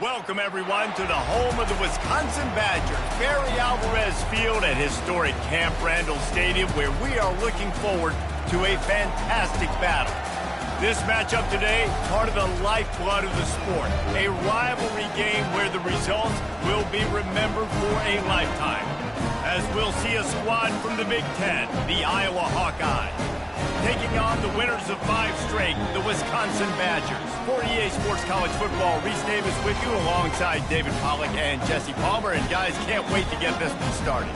Welcome, everyone, to the home of the Wisconsin Badgers, Barry Alvarez Field at historic Camp Randall Stadium, where we are looking forward to a fantastic battle. This matchup today, part of the lifeblood of the sport, a rivalry game where the results will be remembered for a lifetime, as we'll see a squad from the Big Ten, the Iowa Hawkeyes, taking on the winners of 5 straight, the Wisconsin Badgers. For EA Sports College Football, Reese Davis with you alongside David Pollack and Jesse Palmer. And guys, can't wait to get this one started.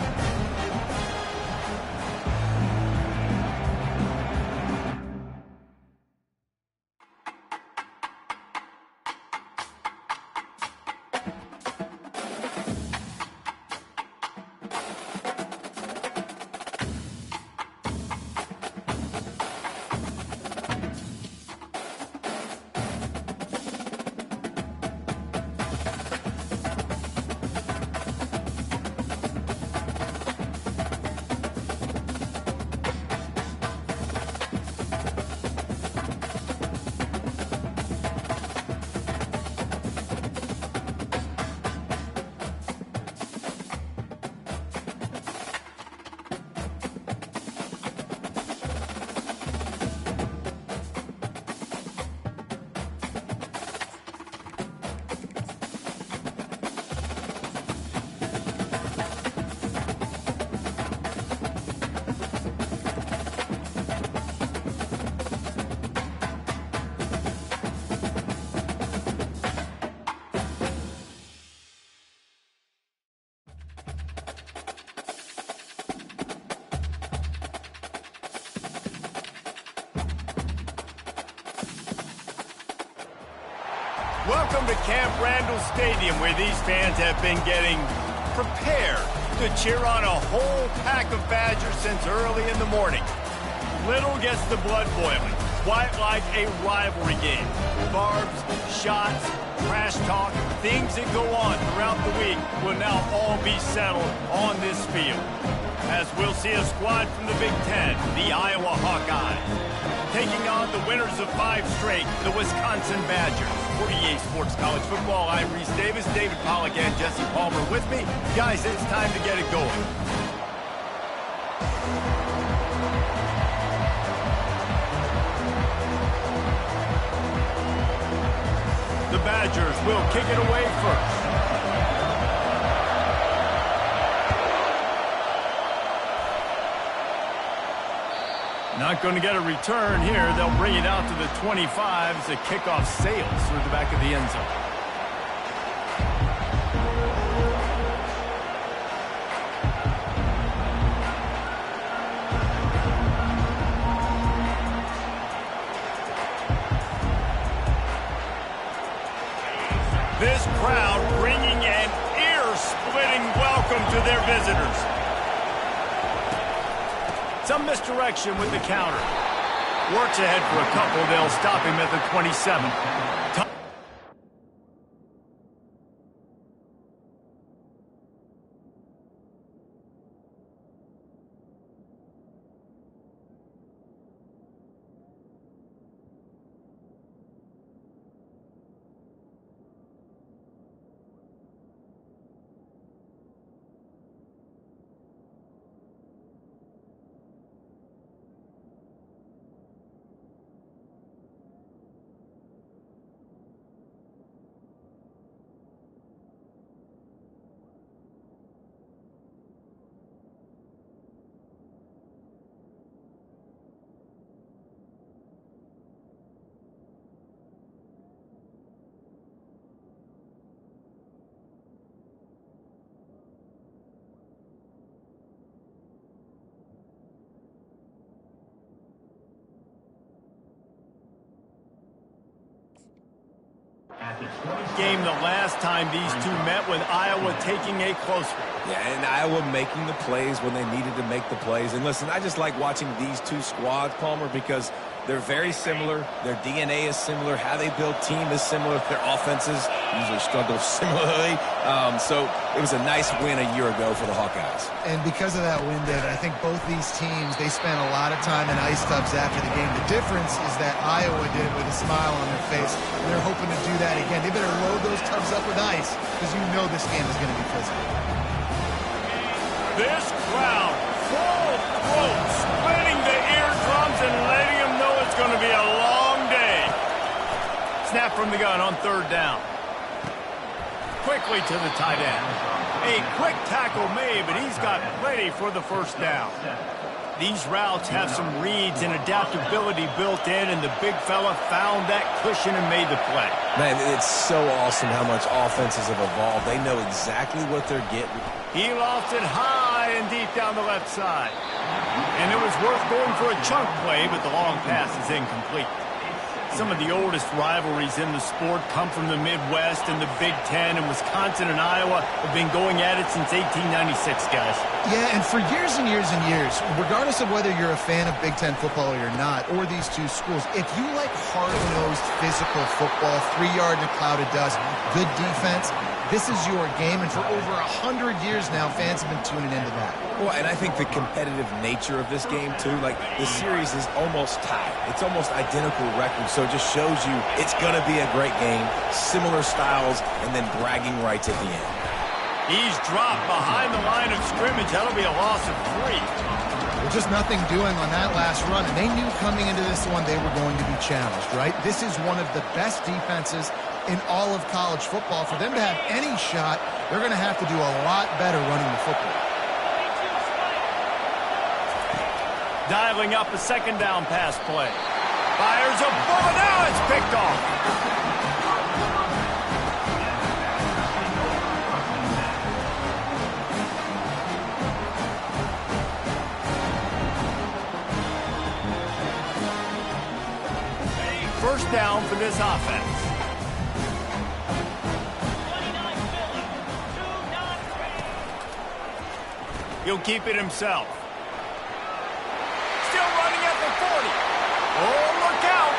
Welcome to Camp Randall Stadium, where these fans have been getting prepared to cheer on a whole pack of Badgers since early in the morning. Little gets the blood boiling, quite like a rivalry game. Barbs, shots, trash talk, things that go on throughout the week will now all be settled on this field, as we'll see a squad from the Big Ten, the Iowa Hawkeyes, taking on the winners of 5 straight, the Wisconsin Badgers. For EA Sports College Football, I'm Reese Davis, David Pollack, and Jesse Palmer with me. Guys, it's time to get it going. The Badgers will kick it away first. Not going to get a return here. They'll bring it out to the 25 as the kickoff sails through the back of the end zone. This crowd bringing an ear-splitting welcome to their visitors. Some misdirection with the counter. Works ahead for a couple. They'll stop him at the 27. Game the last time these two met, with Iowa taking a close one. Yeah, and Iowa making the plays when they needed to make the plays. And listen, I just like watching these two squads, Palmer, because they're very similar. Their DNA is similar. How they build team is similar. Their offenses usually struggle similarly. So it was a nice win a year ago for the Hawkeyes. And because of that win, David, I think both these teams, they spent a lot of time in ice tubs after the game. The difference is that Iowa did it with a smile on their face. They're hoping to do that again. They better load those tubs up with ice because you know this game is going to be physical. This crowd, full throat, splitting the eardrums and letting them know it's going to be a long day. Snap from the gun on third down. Quickly to the tight end. A quick tackle made, but he's got plenty for the first down. These routes have some reads and adaptability built in, and the big fella found that cushion and made the play. Man, it's so awesome how much offenses have evolved. They know exactly what they're getting. He lost it high and deep down the left side. And it was worth going for a chunk play, but the long pass is incomplete. Some of the oldest rivalries in the sport come from the Midwest, and the Big Ten, and Wisconsin and Iowa have been going at it since 1896, guys. Yeah, and for years and years and years, regardless of whether you're a fan of Big Ten football or you're not, or these two schools, if you like hard-nosed physical football, 3-yard in a cloud of dust, good defense, this is your game, and for over 100 years now, fans have been tuning into that. Well, and I think the competitive nature of this game, too, like the series is almost tied. It's almost identical records, so it just shows you it's going to be a great game, similar styles, and then bragging rights at the end. He's dropped behind the line of scrimmage. That'll be a loss of 3. Well, just nothing doing on that last run, and they knew coming into this one they were going to be challenged, right? This is one of the best defenses in all of college football. For them to have any shot, they're going to have to do a lot better running the football. Dialing up a second down pass play. Fires a bullet. Now it's picked off. First down for this offense. He'll keep it himself. Still running at the 40. Oh, look out.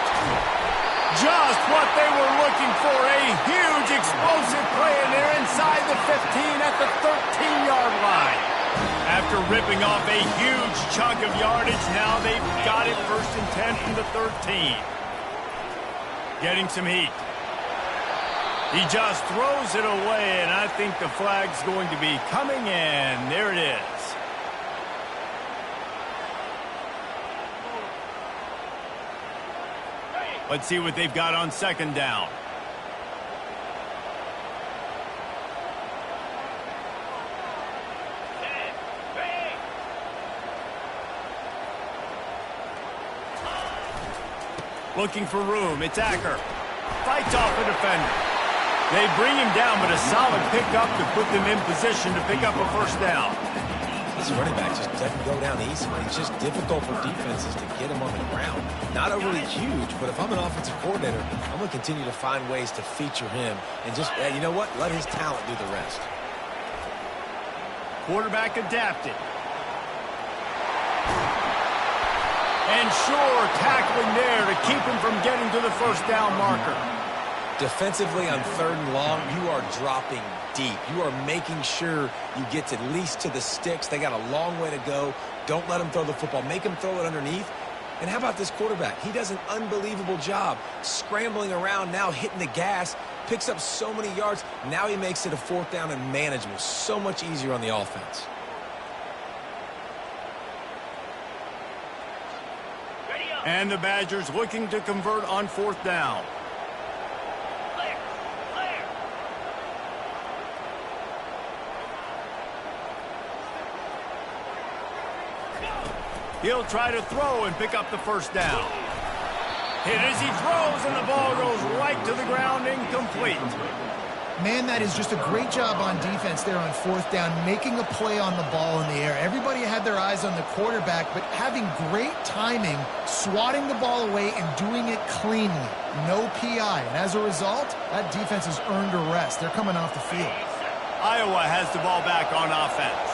Just what they were looking for. A huge explosive play, and they're inside the 15 at the 13-yard line. After ripping off a huge chunk of yardage, now they've got it 1st and 10 from the 13. Getting some heat. He just throws it away, and I think the flag's going to be coming in. There it is. Let's see what they've got on second down. Looking for room. It's Acker. Fights off a defender. They bring him down, but a solid pickup to put them in position to pick up a first down. This running back just doesn't go down easily. It's just difficult for defenses to get him on the ground. Not overly huge, but if I'm an offensive coordinator, I'm going to continue to find ways to feature him and just, you know what, let his talent do the rest. Quarterback adapted. And sure, tackling there to keep him from getting to the first down marker. Defensively on 3rd and long, you are dropping deep. You are making sure you get at least to the sticks. They got a long way to go. Don't let them throw the football. Make them throw it underneath. And how about this quarterback? He does an unbelievable job scrambling around, now hitting the gas, picks up so many yards. Now he makes it a 4th down and manageable. So much easier on the offense. And the Badgers looking to convert on 4th down. He'll try to throw and pick up the first down. Hit as he throws, and the ball goes right to the ground, incomplete. Man, that is just a great job on defense there on 4th down, making a play on the ball in the air. Everybody had their eyes on the quarterback, but having great timing, swatting the ball away and doing it cleanly. No PI. And as a result, that defense has earned a rest. They're coming off the field. Iowa has the ball back on offense.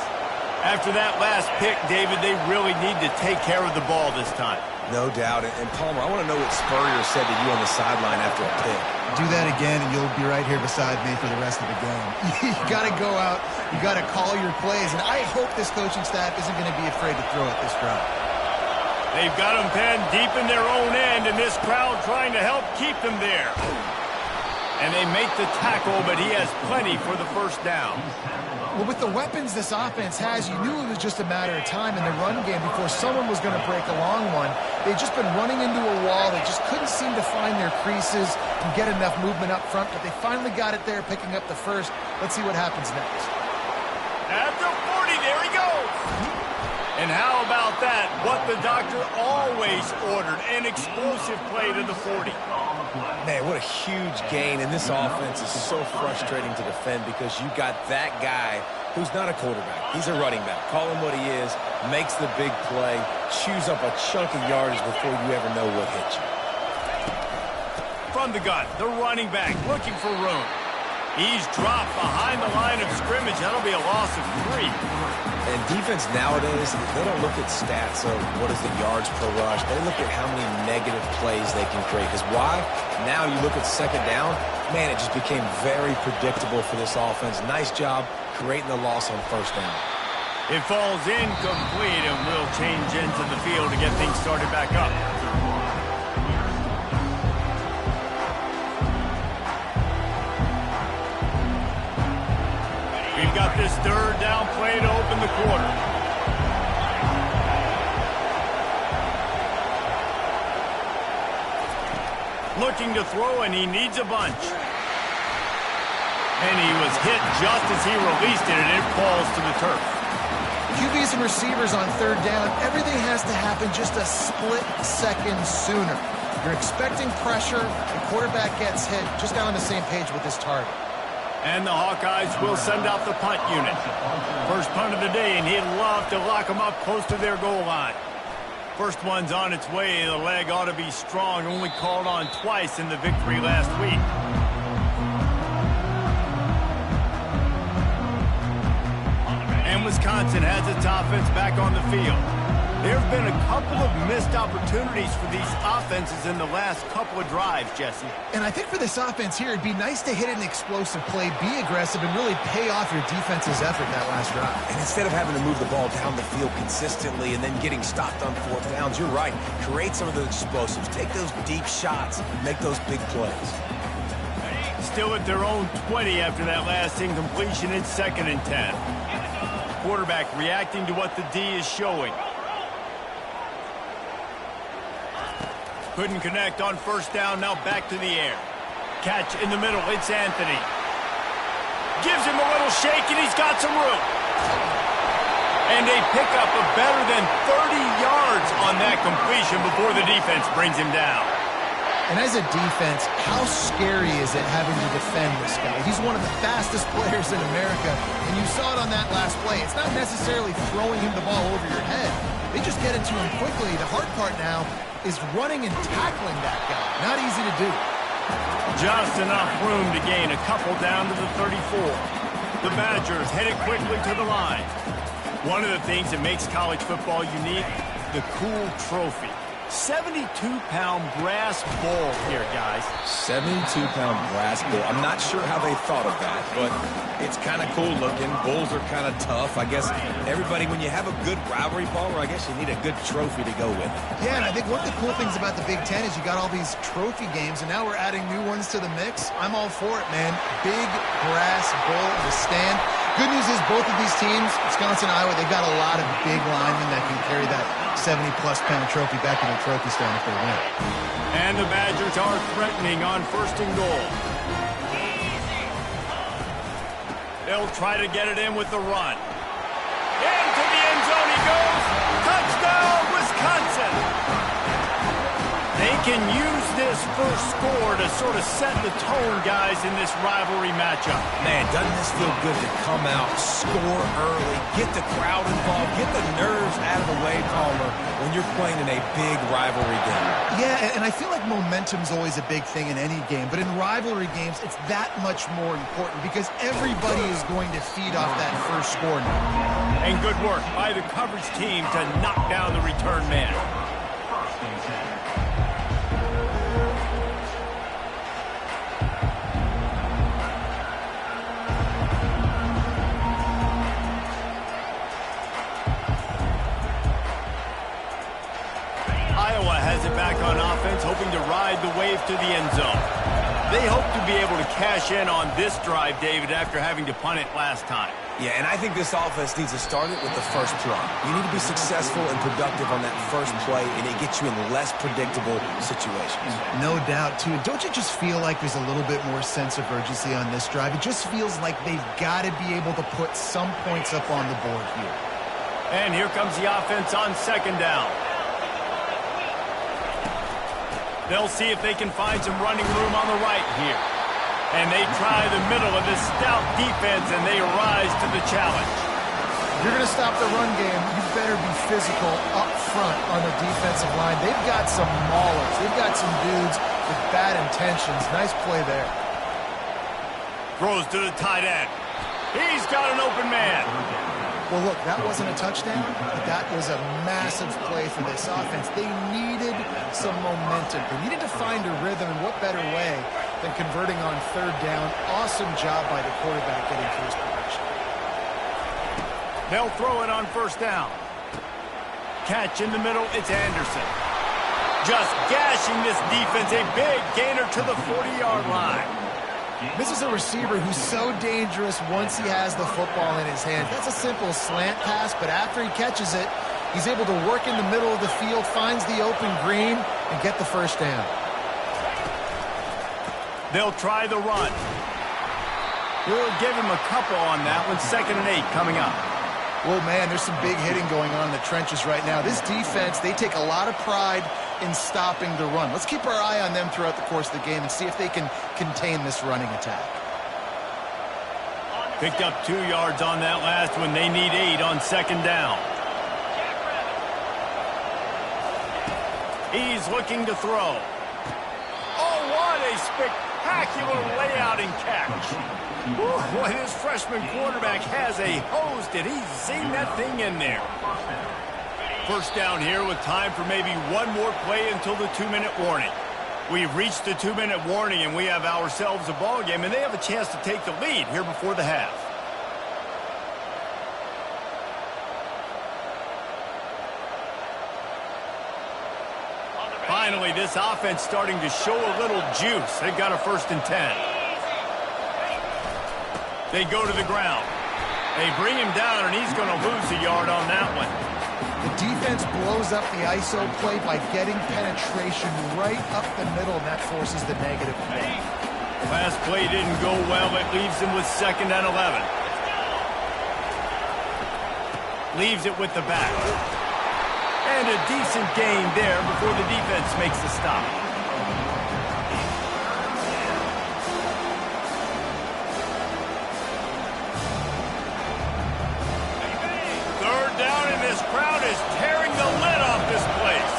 After that last pick, David, they really need to take care of the ball this time. No doubt. And Palmer, I want to know what Spurrier said to you on the sideline after a pick. Do that again, and you'll be right here beside me for the rest of the game. You got to go out. You got to call your plays, and I hope this coaching staff isn't going to be afraid to throw it this drive. They've got them penned deep in their own end, and this crowd trying to help keep them there. And they make the tackle, but he has plenty for the first down. Well, with the weapons this offense has, you knew it was just a matter of time in the run game before someone was going to break a long one. They've just been running into a wall. They just couldn't seem to find their creases and get enough movement up front, but they finally got it there, picking up the first. Let's see what happens next. At the 40, there he goes. And how about that? What the doctor always ordered, an explosive play to the 40. Man, what a huge gain, and this offense is so frustrating to defend because you got that guy who's not a quarterback. He's a running back. Call him what he is, makes the big play, chews up a chunk of yardage before you ever know what hit you. From the gun, the running back looking for room. He's dropped behind the line of scrimmage. That'll be a loss of 3. And defense nowadays, they don't look at stats of what is the yards per rush. They look at how many negative plays they can create. Because why? Now you look at second down, man, it just became very predictable for this offense. Nice job creating the loss on first down. It falls incomplete, and we'll change into the field to get things started back up. We've got this third down play to open the quarter. Looking to throw, and he needs a bunch. And he was hit just as he released it, and it falls to the turf. QBs and receivers on third down, everything has to happen just a split second sooner. You're expecting pressure, the quarterback gets hit, just got on the same page with his target. And the Hawkeyes will send out the punt unit. First punt of the day, and he'd love to lock them up close to their goal line. First one's on its way. The leg ought to be strong, only called on twice in the victory last week. And Wisconsin has its offense back on the field. There have been a couple of missed opportunities for these offenses in the last couple of drives, Jesse. And I think for this offense here, it'd be nice to hit an explosive play, be aggressive, and really pay off your defense's effort that last drive. And instead of having to move the ball down the field consistently and then getting stopped on fourth downs, you're right. Create some of those explosives. Take those deep shots. Make those big plays. Still at their own 20 after that last incompletion. It's 2nd and 10. Quarterback reacting to what the D is showing. Couldn't connect on first down, now back to the air. Catch in the middle, it's Anthony. Gives him a little shake, and he's got some room. And they pick up a better than 30 yards on that completion before the defense brings him down. And as a defense, how scary is it having to defend this guy? He's one of the fastest players in America, and you saw it on that last play. It's not necessarily throwing him the ball over your head. They just get it to him quickly. The hard part now is running and tackling that guy. Not easy to do. Just enough room to gain a couple down to the 34. The Badgers headed quickly to the line. One of the things that makes college football unique, the cool trophy. 72-pound brass ball here, guys. 72-pound brass bull. I'm not sure how they thought of that, but it's kind of cool looking. Bulls are kind of tough. I guess everybody, when you have a good rivalry ball, I guess you need a good trophy to go with it. Yeah, and I think one of the cool things about the Big Ten is you got all these trophy games, and now we're adding new ones to the mix. I'm all for it, man. Big brass bull in the stand. Good news is both of these teams, Wisconsin, Iowa, they've got a lot of big linemen that can carry that 70-plus pound trophy back in the trophy stand if they win. And the Badgers are threatening on 1st and goal. They'll try to get it in with the run. Into the end zone he goes. Touchdown, Wisconsin. They can use this first score to sort of set the tone, guys, in this rivalry matchup. Man, doesn't this feel good to come out, score early, get the crowd involved, get the nerves out of the way, Palmer, when you're playing in a big rivalry game? Yeah, and I feel like momentum's always a big thing in any game, but in rivalry games, it's that much more important because everybody is going to feed off that first score now. And good work by the coverage team to knock down the return man. drive to the end zone. They hope to be able to cash in on this drive, David, after having to punt it last time. Yeah, and I think this offense needs to start it with the first play. You need to be successful and productive on that first play, and it gets you in less predictable situations. No doubt, too. Don't you just feel like there's a little bit more sense of urgency on this drive? It just feels like they've got to be able to put some points up on the board here. And here comes the offense on second down. They'll see if they can find some running room on the right here. And they try the middle of this stout defense, and they rise to the challenge. If you're going to stop the run game, you better be physical up front on the defensive line. They've got some maulers. They've got some dudes with bad intentions. Nice play there. Throws to the tight end. He's got an open man. Well, look, that wasn't a touchdown, but that was a massive play for this offense. They needed some momentum. They needed to find a rhythm, and what better way than converting on third down. Awesome job by the quarterback getting to his position. They'll throw it on first down. Catch in the middle, it's Anderson. Just gashing this defense, a big gainer to the 40-yard line. This is a receiver who's so dangerous once he has the football in his hands. That's a simple slant pass, but after he catches it, he's able to work in the middle of the field, finds the open green, and get the first down. They'll try the run. We'll give him a couple on that one. 2nd and 8 coming up. Well, man, there's some big hitting going on in the trenches right now. This defense, they take a lot of pride in stopping the run. Let's keep our eye on them throughout the course of the game and see if they can contain this running attack. Picked up 2 yards on that last one. They need 8 on second down. He's looking to throw. Oh, what a spectacular layout and catch. Ooh, boy, this freshman quarterback has a hose. Did he zing that thing in there? First down here with time for maybe one more play until the 2-minute warning. We've reached the 2-minute warning, and we have ourselves a ball game, and they have a chance to take the lead here before the half. Finally, this offense starting to show a little juice. They've got a 1st and 10. They go to the ground. They bring him down, and he's going to lose a yard on that one. The defense blows up the ISO play by getting penetration right up the middle, and that forces the negative play. Last play didn't go well. It leaves him with 2nd and 11. Leaves it with the back. And a decent gain there before the defense makes the stop. Third down, and this crowd is tearing the lid off this place.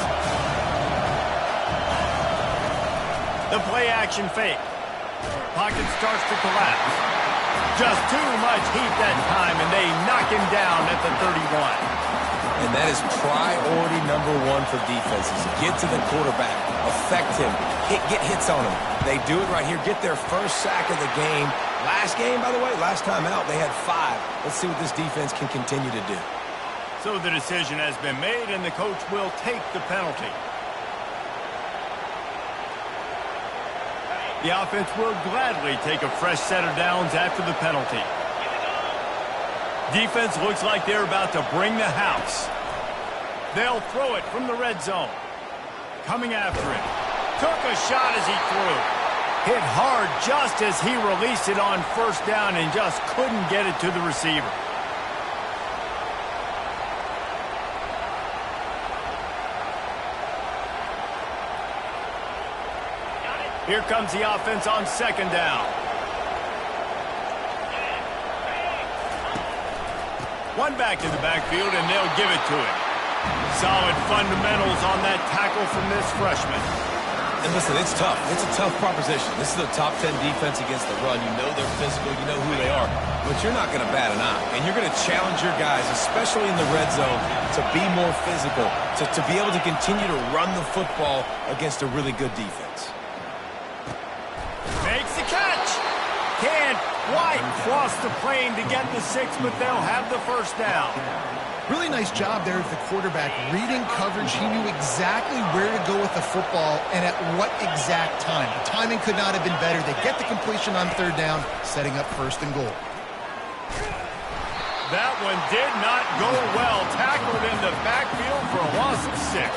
The play action fake. Pocket starts to collapse. Just too much heat that time, and they knock him down at the 31. And that is priority number 1 for defenses. Get to the quarterback, affect him, get hits on him. They do it right here, get their first sack of the game. Last game, by the way, last time out, they had 5. Let's see what this defense can continue to do. So the decision has been made, and the coach will take the penalty. The offense will gladly take a fresh set of downs after the penalty. Defense looks like they're about to bring the house. They'll throw it from the red zone. Coming after it. Took a shot as he threw. Hit hard just as he released it on first down and just couldn't get it to the receiver. Here comes the offense on second down. One back to the backfield, and they'll give it to him. Solid fundamentals on that tackle from this freshman. And listen, it's tough. It's a tough proposition. This is a top 10 defense against the run. You know they're physical. You know who they are. But you're not going to bat an eye. And you're going to challenge your guys, especially in the red zone, to be more physical, to be able to continue to run the football against a really good defense. Makes the catch. Can't quite cross the plane to get the 6, but they'll have the first down. Really nice job there of the quarterback. Reading coverage, he knew exactly where to go with the football and at what exact time. The timing could not have been better. They get the completion on third down, setting up first and goal. That one did not go well. Tackled in the backfield for a loss of 6.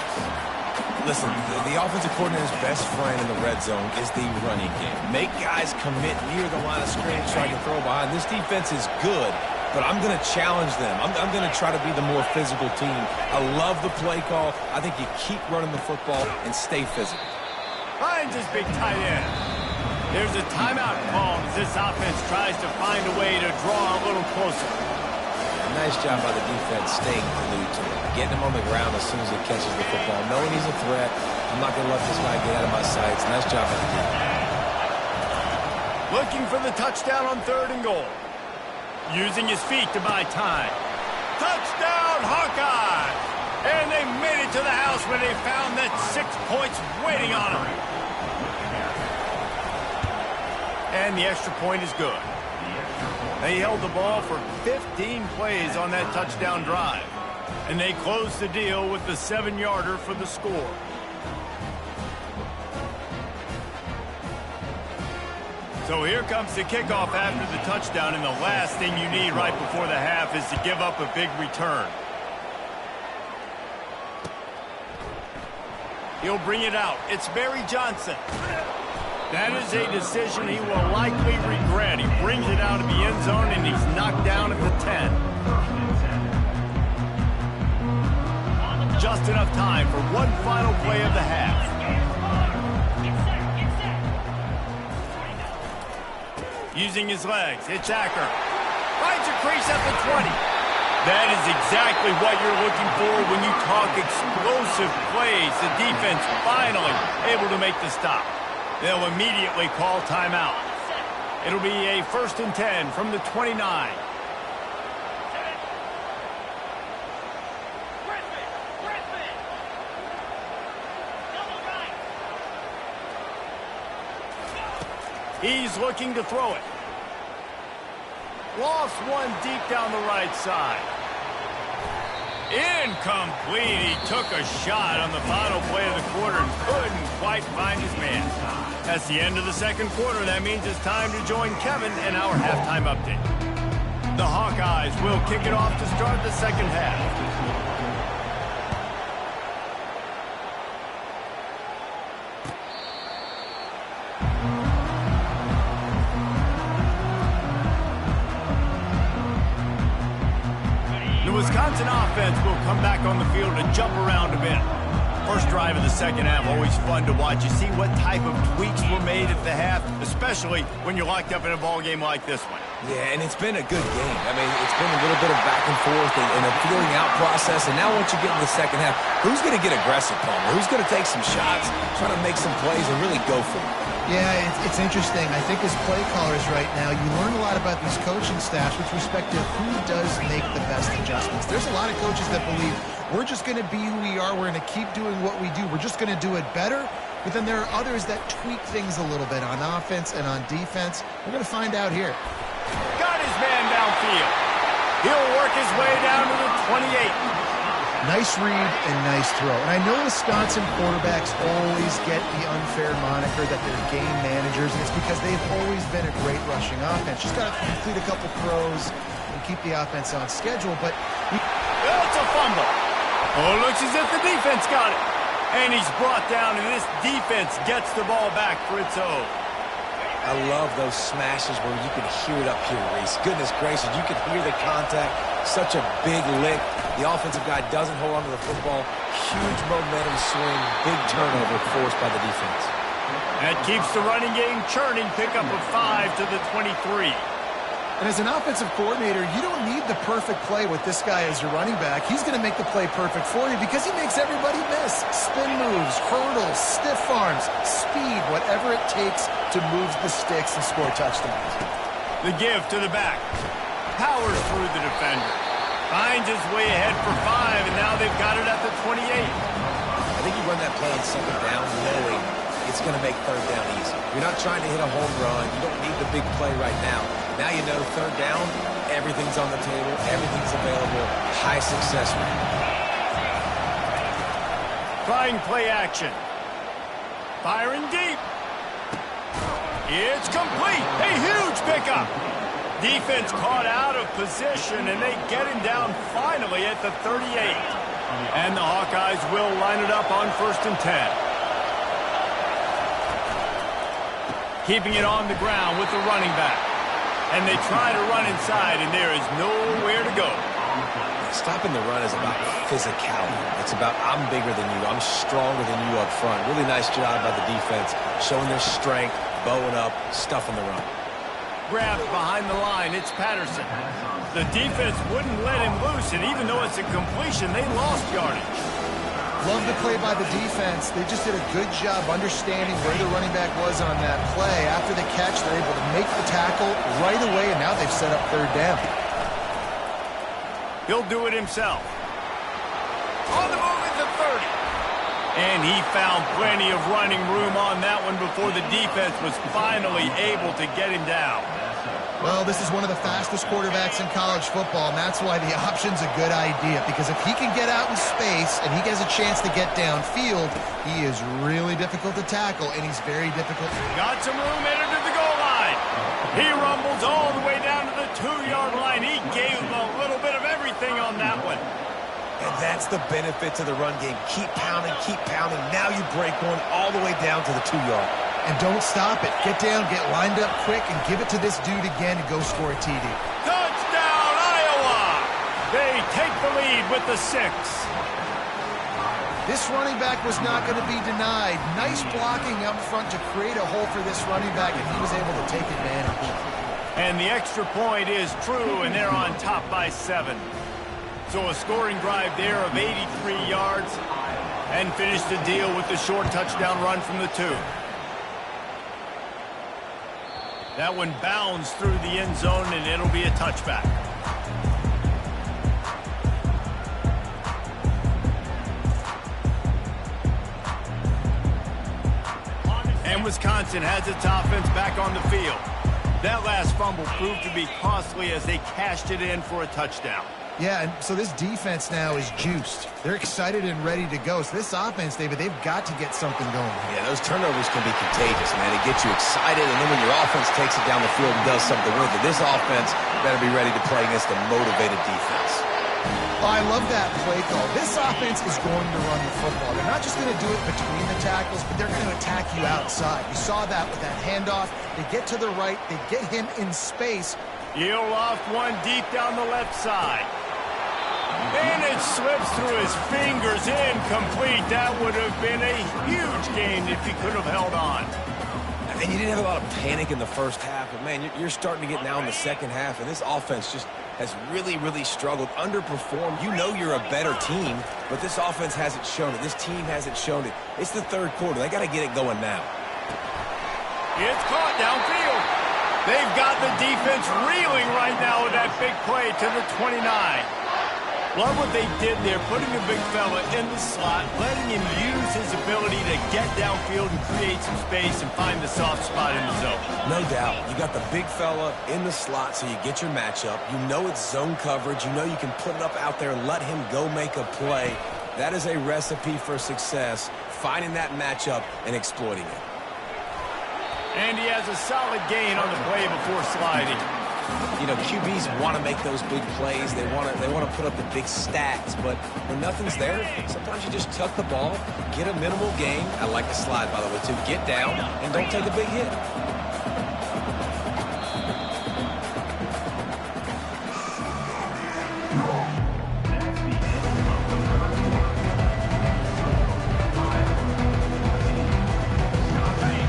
Listen, the offensive coordinator's best friend in the red zone is the running game. Make guys commit near the line of scrimmage so I can throw behind. This defense is good, but I'm going to challenge them. I'm going to try to be the more physical team. I love the play call. I think you keep running the football and stay physical. Finds his big tight end. There's a timeout call as this offense tries to find a way to draw a little closer. Nice job by the defense staying glued to him. Getting him on the ground as soon as he catches the football. Knowing he's a threat. I'm not going to let this guy get out of my sights. Nice job by the defense. Looking for the touchdown on third and goal. Using his feet to buy time. Touchdown, Hawkeyes! And they made it to the house when they found that 6 points waiting on them. And the extra point is good. They held the ball for 15 plays on that touchdown drive. And they closed the deal with the 7-yarder for the score. So here comes the kickoff after the touchdown, and the last thing you need right before the half is to give up a big return. He'll bring it out. It's Barry Johnson. That is a decision he will likely regret. He brings it out of the end zone, and he's knocked down at the 10. Just enough time for one final play of the half. Using his legs, it's Acker. Finds a crease at the 20. That is exactly what you're looking for when you talk explosive plays. The defense finally able to make the stop. They'll immediately call timeout. It'll be a 1st and 10 from the 29. He's looking to throw it. Lost one deep down the right side. Incomplete. He took a shot on the final play of the quarter and couldn't quite find his man. That's the end of the second quarter. That means it's time to join Kevin in our halftime update. The Hawkeyes will kick it off to start the second half. The Wisconsin offense will come back on the field to jump around a bit. First drive of the second half, always fun to watch. You see what type of tweaks were made at the half, especially when you're locked up in a ball game like this one. Yeah, and it's been a good game. I mean, it's been a little bit of back and forth and a feeling out process. And now once you get in the second half, who's going to get aggressive, Palmer? Who's going to take some shots, try to make some plays, and really go for it? Yeah, it's interesting. I think as play callers right now, you learn a lot about these coaching staffs with respect to who does make the best adjustments. There's a lot of coaches that believe we're just going to be who we are. We're going to keep doing what we do. We're just going to do it better. But then there are others that tweak things a little bit on offense and on defense. We're going to find out here. Got his man downfield. He'll work his way down to the 28. Nice read and nice throw. And I know Wisconsin quarterbacks always get the unfair moniker that they're game managers, and it's because they've always been a great rushing offense. Just got to complete a couple throws and keep the offense on schedule. But it's a fumble. Oh, looks as if the defense got it. And he's brought down, and this defense gets the ball back for its own. I love those smashes where you can hear it up here, Reese. Goodness gracious, you can hear the contact. Such a big lick. The offensive guy doesn't hold on to the football. Huge momentum swing. Big turnover forced by the defense. That keeps the running game churning. Pickup of 5 to the 23. And as an offensive coordinator, you don't need the perfect play with this guy as your running back. He's going to make the play perfect for you because he makes everybody miss. Spin moves, hurdles, stiff arms, speed, whatever it takes to move the sticks and score touchdowns. The give to the back. Powers through the defender. Finds his way ahead for 5, and now they've got it at the 28. I think you run that play on second down knowing it's going to make third down easy. You're not trying to hit a home run. You don't need the big play right now. Now you know third down, everything's on the table, everything's available, high success rate. Trying play action. Firing deep. It's complete. A huge pickup. Defense caught out of position, and they get him down finally at the 38. And the Hawkeyes will line it up on 1st and 10. Keeping it on the ground with the running back. And they try to run inside, and there is nowhere to go. Stopping the run is about physicality. It's about I'm bigger than you, I'm stronger than you up front. Really nice job by the defense, showing their strength, bowing up, stuffing the run. Grabbed behind the line, it's Patterson. The defense wouldn't let him loose, and even though it's a completion, they lost yardage. Love the play by the defense. They just did a good job understanding where the running back was on that play. After the catch, they're able to make the tackle right away, and now they've set up third down. He'll do it himself. On the move at the 30. And he found plenty of running room on that one before the defense was finally able to get him down. Well, this is one of the fastest quarterbacks in college football, and that's why the option's a good idea. Because if he can get out in space and he has a chance to get downfield, he is really difficult to tackle, and he's very difficult. Got some room headed to the goal line. He rumbles all the way down to the 2-yard line. He gave him a little bit of everything on that one. And that's the benefit to the run game. Keep pounding, keep pounding. Now you break one all the way down to the 2-yard. And don't stop it. Get down, get lined up quick, and give it to this dude again and go score a TD. Touchdown, Iowa! They take the lead with the 6. This running back was not going to be denied. Nice blocking up front to create a hole for this running back, and he was able to take advantage. And the extra point is true, and they're on top by 7. So a scoring drive there of 83 yards, and finish the deal with the short touchdown run from the 2. That one bounds through the end zone, and it'll be a touchback. And Wisconsin has its offense back on the field. That last fumble proved to be costly as they cashed it in for a touchdown. Yeah, and so this defense now is juiced. They're excited and ready to go. So this offense, David, they've got to get something going. Yeah, those turnovers can be contagious, man. It gets you excited, and then when your offense takes it down the field and does something with it, this offense better be ready to play against a motivated defense. Oh, I love that play call. This offense is going to run the football. They're not just going to do it between the tackles, but they're going to attack you outside. You saw that with that handoff. They get to the right. They get him in space. He'll loft one deep down the left side. And it slips through his fingers, incomplete. That would have been a huge gain if he could have held on. And you didn't have a lot of panic in the first half, but, man, you're starting to get now in the second half, and this offense just has really, really struggled, underperformed. You know you're a better team, but this offense hasn't shown it. This team hasn't shown it. It's the third quarter. They got to get it going now. It's caught downfield. They've got the defense reeling right now with that big play to the 29. Love what they did there, putting the big fella in the slot, letting him use his ability to get downfield and create some space and find the soft spot in the zone. No doubt. You got the big fella in the slot, so you get your matchup. You know it's zone coverage. You know you can put it up out there and let him go make a play. That is a recipe for success, finding that matchup and exploiting it. And he has a solid gain on the play before sliding. You know, QBs want to make those big plays. They want to put up the big stats, but when nothing's there, sometimes you just tuck the ball, get a minimal gain. I like the slide, by the way, too. Get down and don't take a big hit.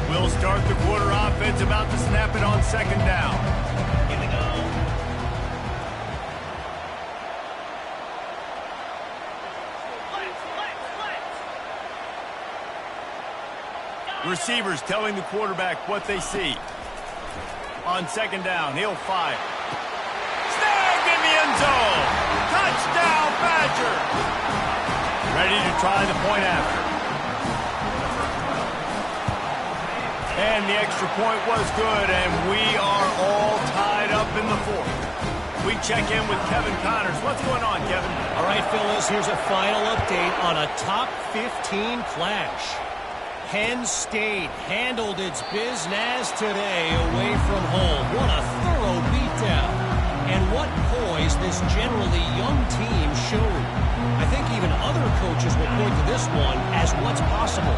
We'll start the quarter offense, about to snap it on second down. Receivers telling the quarterback what they see. On second down, he'll fire. Snagged in the end zone. Touchdown, Badger. Ready to try the point after. And the extra point was good, and we are all tied up in the fourth. We check in with Kevin Connors. What's going on, Kevin? All right, fellas, here's a final update on a top 15 clash. Penn State handled its business today away from home. What a thorough beatdown. And what poise this generally young team showed. I think even other coaches will point to this one as what's possible.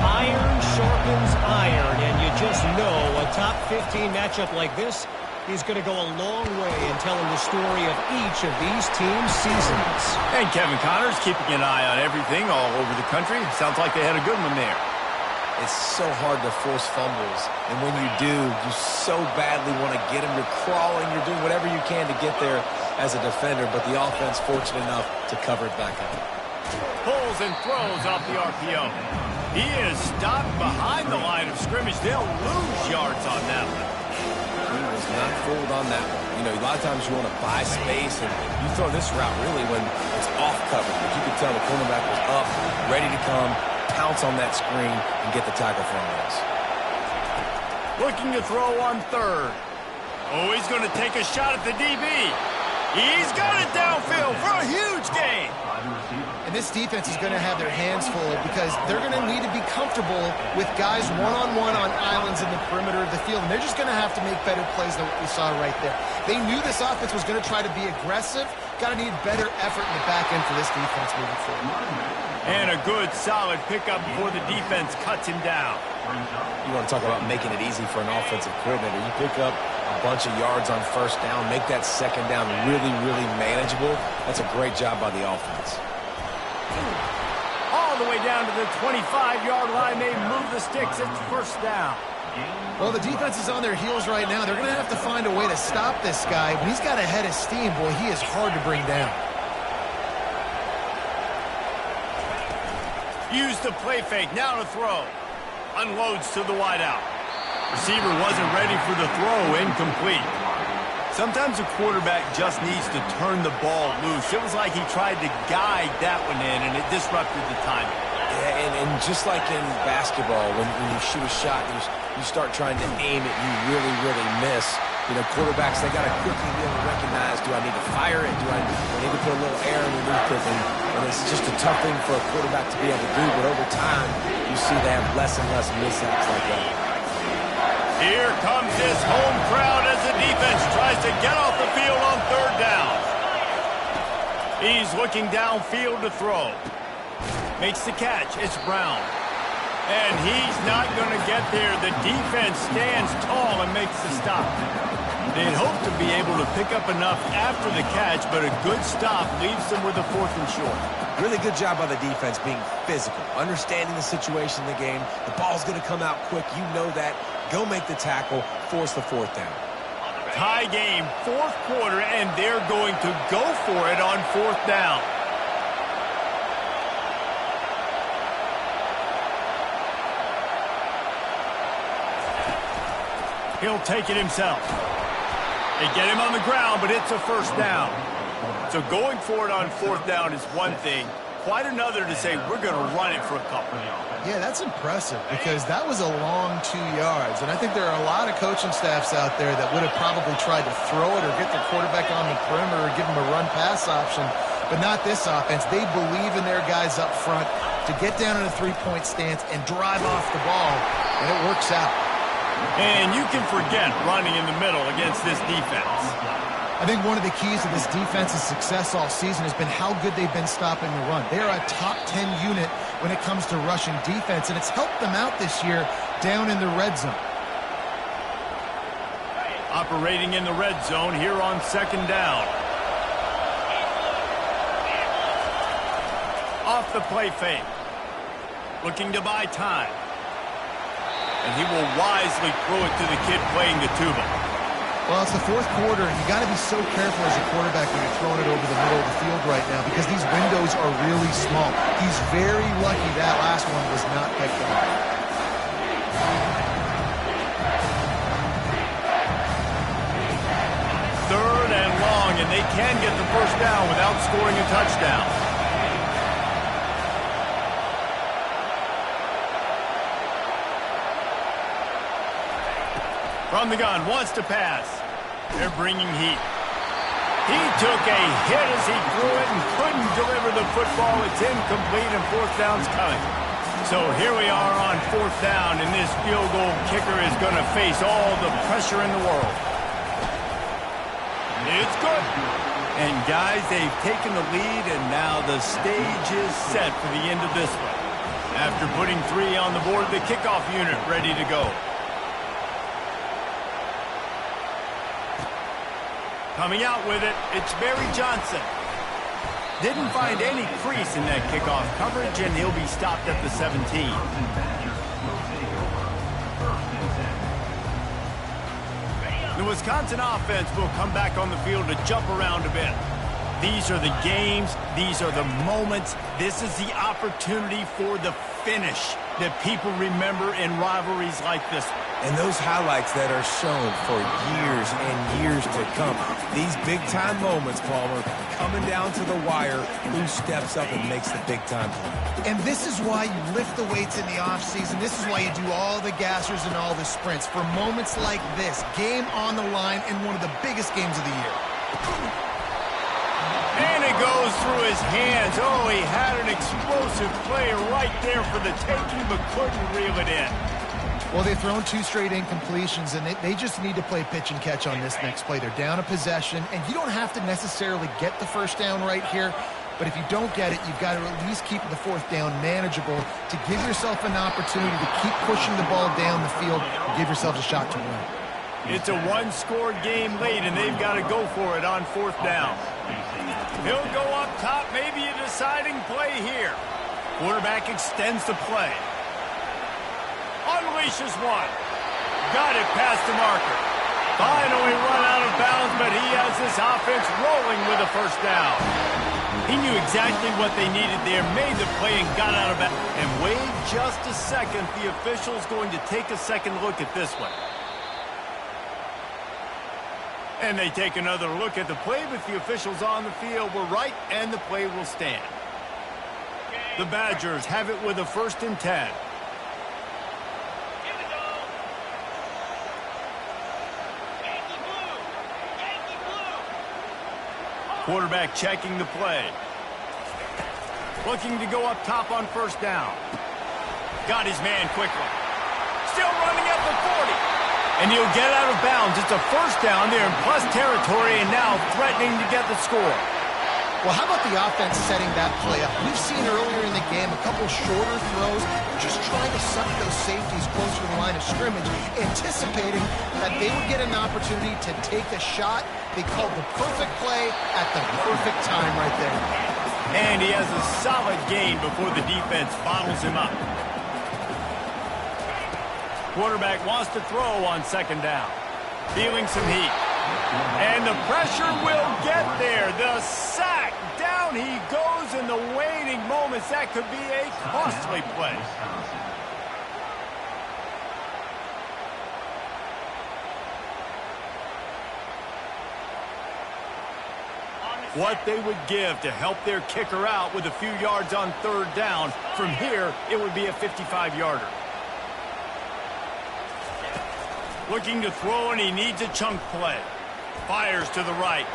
Iron sharpens iron, and you just know a top 15 matchup like this is going to go a long way in telling the story of each of these teams' seasons. And Kevin Connors keeping an eye on everything all over the country. Sounds like they had a good one there. It's so hard to force fumbles, and when you do, you so badly want to get them. You're crawling, you're doing whatever you can to get there as a defender, but the offense fortunate enough to cover it back up. Pulls and throws off the RPO. He is stopped behind the line of scrimmage. They'll lose yards on that one. He was not fooled on that one. You know, a lot of times you want to buy space, and you throw this route really when it's off coverage. But you can tell the cornerback was up, ready to come, pounce on that screen, and get the tackle for him. Looking to throw on third. Oh, he's going to take a shot at the DB. He's got it downfield for a huge gain. And this defense is going to have their hands full because they're going to need to be comfortable with guys one-on-one on islands in the perimeter of the field. And they're just going to have to make better plays than what we saw right there. They knew this offense was going to try to be aggressive. Got to need better effort in the back end for this defense moving forward. And a good, solid pickup before the defense cuts him down. You want to talk about making it easy for an offensive coordinator. You pick up a bunch of yards on first down, make that second down really, really manageable. That's a great job by the offense. All the way down to the 25-yard line. They move the sticks. It's first down. Well, the defense is on their heels right now. They're going to have to find a way to stop this guy. When he's got a head of steam, boy, he is hard to bring down. Use the play fake. Now to throw. Unloads to the wideout. Receiver wasn't ready for the throw. Incomplete. Sometimes a quarterback just needs to turn the ball loose. It was like he tried to guide that one in, and it disrupted the timing. Yeah, and just like in basketball, when you shoot a shot, you start trying to aim it, you really, really miss. You know, quarterbacks, they got to quickly be able to recognize, do I need to fire it? Do I need to put a little air underneath it? And it's just a tough thing for a quarterback to be able to do, but over time, you see they have less and less mishaps like that. Here comes this home crowd as the defense tries to get off the field on third down. He's looking downfield to throw. Makes the catch. It's Brown. And he's not going to get there. The defense stands tall and makes the stop. They'd hope to be able to pick up enough after the catch, but a good stop leaves them with a fourth and short. Really good job by the defense being physical, understanding the situation in the game. The ball's going to come out quick. You know that. Go make the tackle, force the fourth down. Tie game, fourth quarter, and they're going to go for it on fourth down. He'll take it himself. They get him on the ground, but it's a first down. So going for it on fourth down is one thing. Quite another to say we're going to run it for a couple. Yeah, that's impressive because that was a long 2 yards. And I think there are a lot of coaching staffs out there that would have probably tried to throw it or get their quarterback on the perimeter or give him a run-pass option. But not this offense. They believe in their guys up front to get down in a three-point stance and drive off the ball. And it works out. And you can forget running in the middle against this defense. I think one of the keys to this defense's success all season has been how good they've been stopping the run. They are a top 10 unit when it comes to rushing defense, and it's helped them out this year down in the red zone. Operating in the red zone here on second down. Off the play fake. Looking to buy time. And he will wisely throw it to the kid playing the tuba. Well, it's the fourth quarter, and you got to be so careful as a quarterback when you're throwing it over the middle of the field right now because these windows are really small. He's very lucky that last one was not picked up. Third and long, and they can get the first down without scoring a touchdown. From the gun, wants to pass. They're bringing heat. He took a hit as he threw it and couldn't deliver the football. It's incomplete and fourth down's coming. So here we are on fourth down, and this field goal kicker is going to face all the pressure in the world. It's good. And guys, they've taken the lead, and now the stage is set for the end of this one. After putting 3 on the board, the kickoff unit ready to go. Coming out with it, it's Barry Johnson. Didn't find any crease in that kickoff coverage, and he'll be stopped at the 17. The Wisconsin offense will come back on the field to jump around a bit. These are the games. These are the moments. This is the opportunity for the finish that people remember in rivalries like this one. And those highlights that are shown for years and years to come. These big-time moments, Palmer, coming down to the wire, who steps up and makes the big-time play. And this is why you lift the weights in the offseason. This is why you do all the gassers and all the sprints. For moments like this, game on the line in one of the biggest games of the year. And it goes through his hands. Oh, he had an explosive play right there for the taking, but couldn't reel it in. Well, they've thrown 2 straight incompletions, and they just need to play pitch and catch on this next play. They're down a possession, and you don't have to necessarily get the first down right here, but if you don't get it, you've got to at least keep the fourth down manageable to give yourself an opportunity to keep pushing the ball down the field and give yourselves a shot to win. It's a one-score game late, and they've got to go for it on fourth down. He'll go up top, maybe a deciding play here. Quarterback extends the play. Unleashes one. Got it past the marker. Finally run out of bounds, but he has this offense rolling with a first down. He knew exactly what they needed there, made the play, and got out of bounds. And wait just a second. The official's going to take a second look at this one. And they take another look at the play, but the officials on the field were right, and the play will stand. The Badgers have it with a 1st and 10. Quarterback checking the play. Looking to go up top on first down. Got his man quickly. Still running at the 40. And he'll get out of bounds. It's a first down there in plus territory, and now threatening to get the score. Well, how about the offense setting that play up? We've seen earlier in the game a couple shorter throws, just trying to suck those safeties closer to the line of scrimmage, anticipating that they would get an opportunity to take a shot. They called the perfect play at the perfect time right there. And he has a solid gain before the defense bottles him up. Quarterback wants to throw on second down. Feeling some heat. And the pressure will get there. The sack. Down he goes in the waiting moments. That could be a costly play. What they would give to help their kicker out with a few yards on third down. From here, it would be a 55-yarder. Looking to throw, and he needs a chunk play. Fires to the right.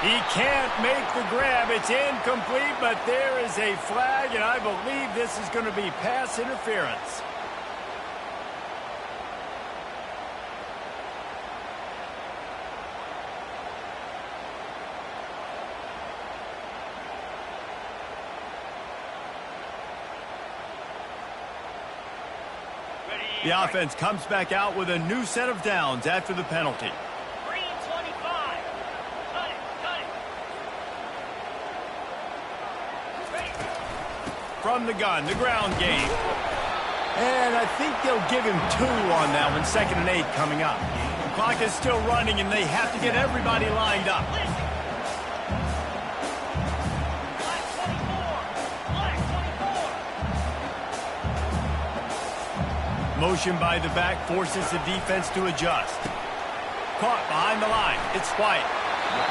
He can't make the grab. It's incomplete, but there is a flag, and I believe this is going to be pass interference. The offense comes back out with a new set of downs after the penalty. Green 25. Cut it. Ready. From the gun, the ground game. And I think they'll give him 2 on that one. 2nd and 8 coming up. The clock is still running, and they have to get everybody lined up. Motion by the back forces the defense to adjust. Caught behind the line. It's White.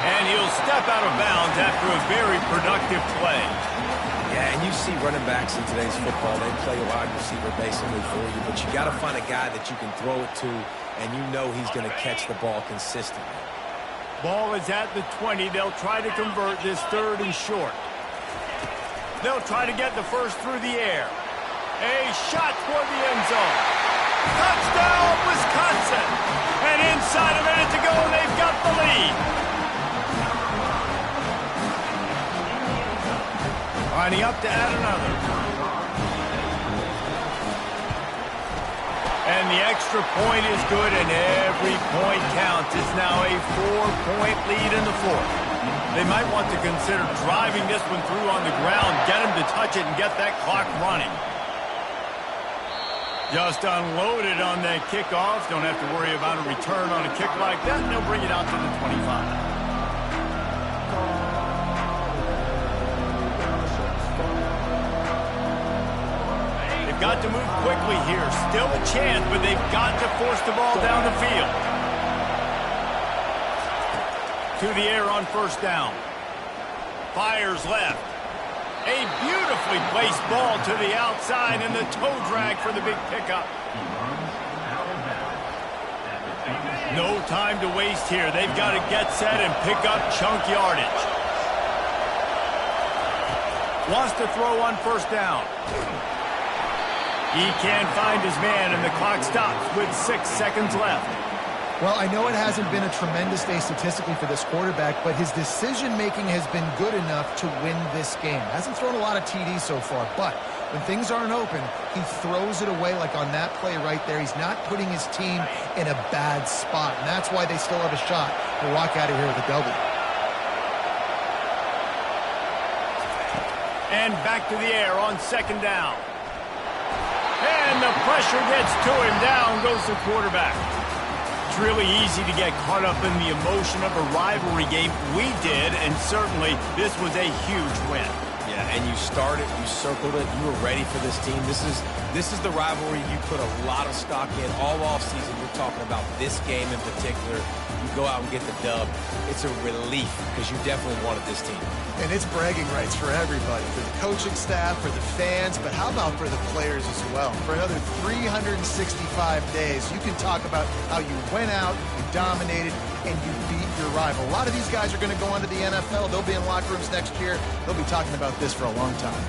And he'll step out of bounds after a very productive play. Yeah, and you see running backs in today's football, they play a wide receiver basically for you, but you got to find a guy that you can throw it to and you know he's going to catch the ball consistently. Ball is at the 20. They'll try to convert this 3rd and short. They'll try to get the first through the air. A shot toward the end zone. Touchdown, Wisconsin! And inside a minute to go, they've got the lead. Lining up to add another. And the extra point is good, and every point counts. It's now a 4-point lead in the 4th. They might want to consider driving this one through on the ground, get him to touch it, and get that clock running. Just unloaded on that kickoff. Don't have to worry about a return on a kick like that. They'll bring it out to the 25. They've got to move quickly here. Still a chance, but they've got to force the ball down the field. To the air on 1st down. Fires left. A beautifully placed ball to the outside, and the toe drag for the big pickup. No time to waste here. They've got to get set and pick up chunk yardage. Wants to throw on 1st down. He can't find his man, and the clock stops with 6 seconds left. Well, I know it hasn't been a tremendous day statistically for this quarterback, but his decision-making has been good enough to win this game. Hasn't thrown a lot of TDs so far, but when things aren't open, he throws it away like on that play right there. He's not putting his team in a bad spot, and that's why they still have a shot to walk out of here with a W. And back to the air on 2nd down. And the pressure gets to him. Down goes the quarterback. It's really easy to get caught up in the emotion of a rivalry game. We did, and certainly this was a huge win. Yeah, and you started, you circled it, you were ready for this team. This is the rivalry you put a lot of stock in all offseason. You're talking about this game in particular. You go out and get the dub. It's a relief because you definitely wanted this team. And it's bragging rights for everybody, for the coaching staff, for the fans, but how about for the players as well? For another 365 days, you can talk about how you went out, you dominated, and you beat your rival. A lot of these guys are going to go on to the NFL. They'll be in locker rooms next year. They'll be talking about this for a long time.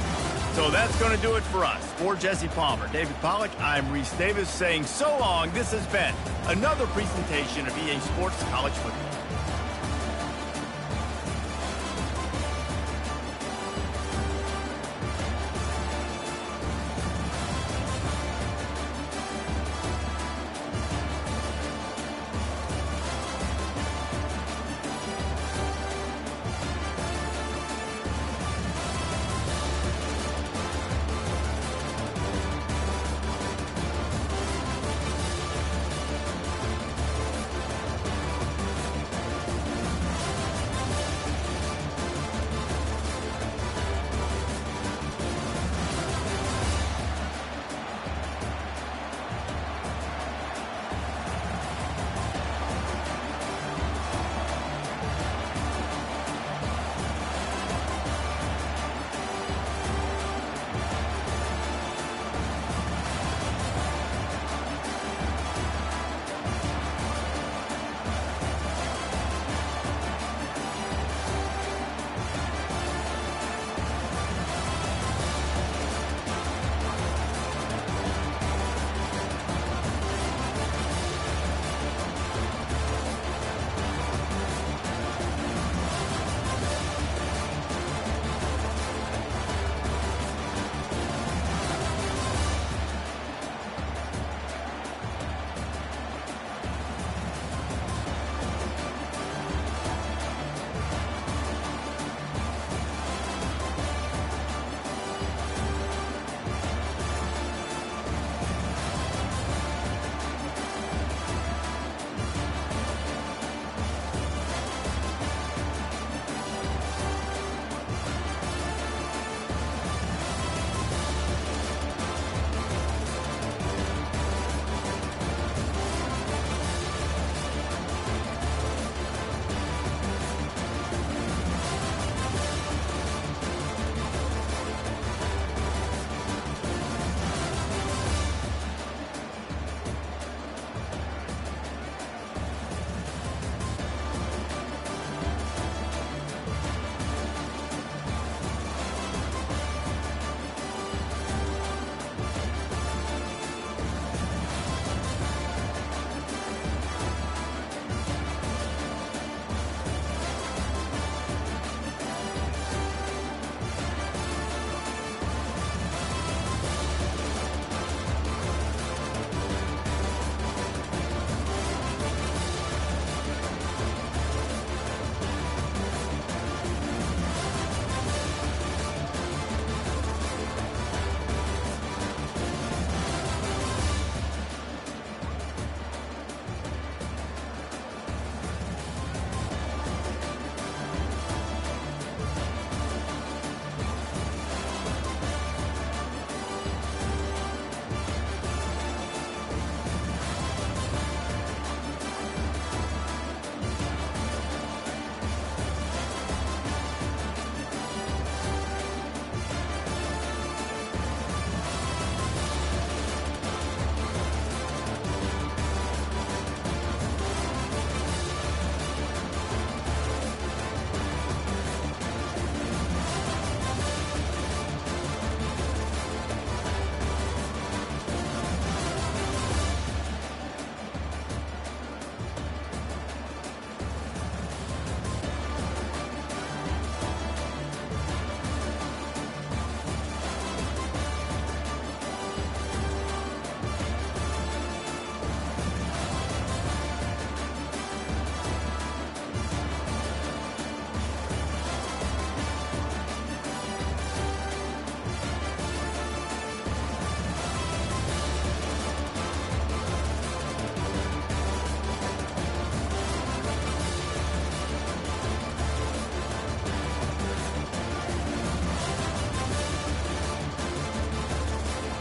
So that's going to do it for us. For Jesse Palmer, David Pollack, I'm Reese Davis saying so long. This has been another presentation of EA Sports College Football.